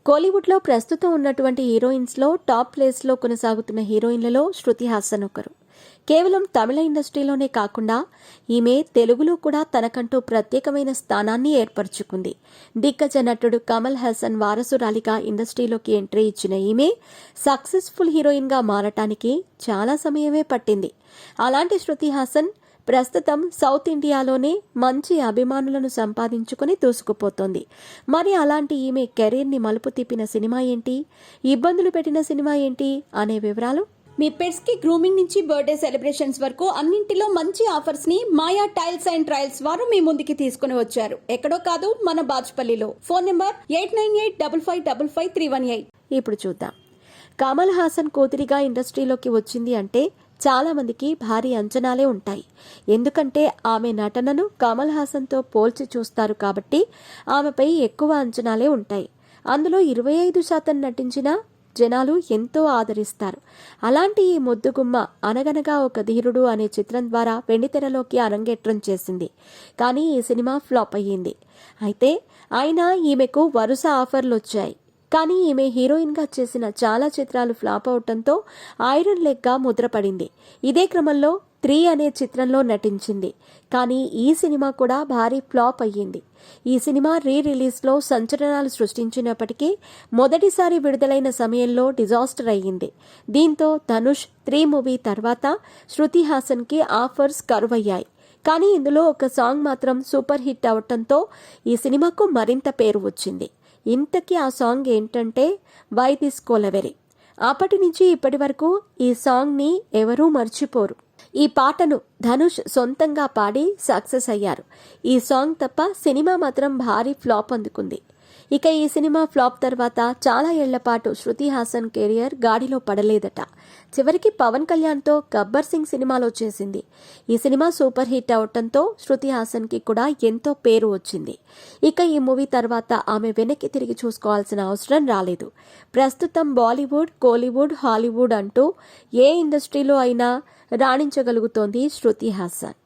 కోలీవుడ్లో ప్రస్తుతం ఉన్నటువంటి హీరోయిన్స్లో టాప్ ప్లేస్లో కొనసాగుతున్న హీరోయిన్లలో శృతి హాసన్ ఒకరు. కేవలం తమిళ ఇండస్ట్రీలోనే కాకుండా ఈమె తెలుగులో కూడా తనకంటూ ప్రత్యేకమైన స్థానాన్ని ఏర్పరచుకుంది. దిగ్గజ నటుడు కమల్ హాసన్ వారసురాలిగా ఇండస్ట్రీలోకి ఎంట్రీ ఇచ్చిన ఈమె సక్సెస్ఫుల్ హీరోయిన్గా మారటానికి చాలా సమయమే పట్టింది. అలాంటి శృతి హాసన్ ప్రస్తుతం సౌత్ ఇండియాలోనే మంచి అభిమానులను సంపాదించుకుని దూసుకుపోతోంది. మరి అలాంటి ఈమె కెరీర్ని మలుపు తిప్పిన సినిమా ఏంటి, ఇబ్బందులు పెట్టిన సినిమా ఏంటి అనే వివరాలు. మీ పెట్స్ కి గ్రూమింగ్ నుంచి బర్త్డే సెలబ్రేషన్స్ వరకు అన్నింటిలో మంచి ఆఫర్స్ ని మాయా టైల్స్ అండ్ ట్రయల్స్ వారు మీ ముందుకి తీసుకుని వచ్చారు. ఎక్కడో కాదు, మన బాజ్పల్లిలో. Phone number 8985555318. ఇప్పుడు చూద్దాం. కమల్ హాసన్ కూతురిగా ఇండస్ట్రీలోకి వచ్చింది అంటే చాలా మందికి భారీ అంచనాలే ఉంటాయి. ఎందుకంటే ఆమె నటనను కమల్ హాసన్తో పోల్చి చూస్తారు కాబట్టి ఆమెపై ఎక్కువ అంచనాలే ఉంటాయి. అందులో 25% నటించిన జనాలు ఎంతో ఆదరిస్తారు. అలాంటి ఈ ముద్దుగుమ్మ అనగనగా ఒక ధీరుడు అనే చిత్రం ద్వారా వెండితెరలోకి అరంగేట్రం చేసింది. కానీ ఈ సినిమా ఫ్లాప్ అయ్యింది. అయితే అయినా ఈమెకు వరుస ఆఫర్లు వచ్చాయి. కానీ ఈమె హీరోయిన్గా చేసిన చాలా చిత్రాలు ఫ్లాప్ అవటంతో ఐరన్ లెగ్గా ముద్రపడింది. ఇదే క్రమంలో 3 అనే చిత్రంలో నటించింది. కానీ ఈ సినిమా కూడా భారీ ఫ్లాప్ అయ్యింది. ఈ సినిమా రిలీజ్లో సంచలనాలు సృష్టించినప్పటికీ మొదటిసారి విడుదలైన సమయంలో డిజాస్టర్ అయ్యింది. దీంతో ధనుష్ 3 మూవీ తర్వాత శృతి హాసన్కి ఆఫర్స్ కరువయ్యాయి. కానీ ఇందులో ఒక సాంగ్ మాత్రం సూపర్ హిట్ అవటంతో ఈ సినిమాకు మరింత పేరు వచ్చింది. ఇంతకీ ఆ సాంగ్ ఏంటంటే వై దిస్ కొలవెరి. అప్పటి నుంచి ఇప్పటి వరకు ఈ సాంగ్ని ఎవరూ మర్చిపోరు. ఈ పాటను ధనుష్ సొంతంగా పాడి సక్సెస్ అయ్యారు. ఈ సాంగ్ తప్ప సినిమా మాత్రం భారీ ఫ్లాప్ అందుకుంది. ఇక ఈ సినిమా ఫ్లాప్ తర్వాత చాలా ఏళ్ల పాటు శృతి హాసన్ కెరియర్ గాడిలో పడలేదట. చివరికి పవన్ కళ్యాణ్తో గబ్బర్ సింగ్ సినిమాలో చేసింది. ఈ సినిమా సూపర్ హిట్ అవటంతో శృతి హాసన్కి కూడా ఎంతో పేరు వచ్చింది. ఇక ఈ మూవీ తర్వాత ఆమె వెనక్కి తిరిగి చూసుకోవాల్సిన అవసరం రాలేదు. ప్రస్తుతం బాలీవుడ్, కోలీవుడ్, హాలీవుడ్ అంటూ ఏ ఇండస్ట్రీలో అయినా రాణించగలుగుతోంది శృతి హాసన్.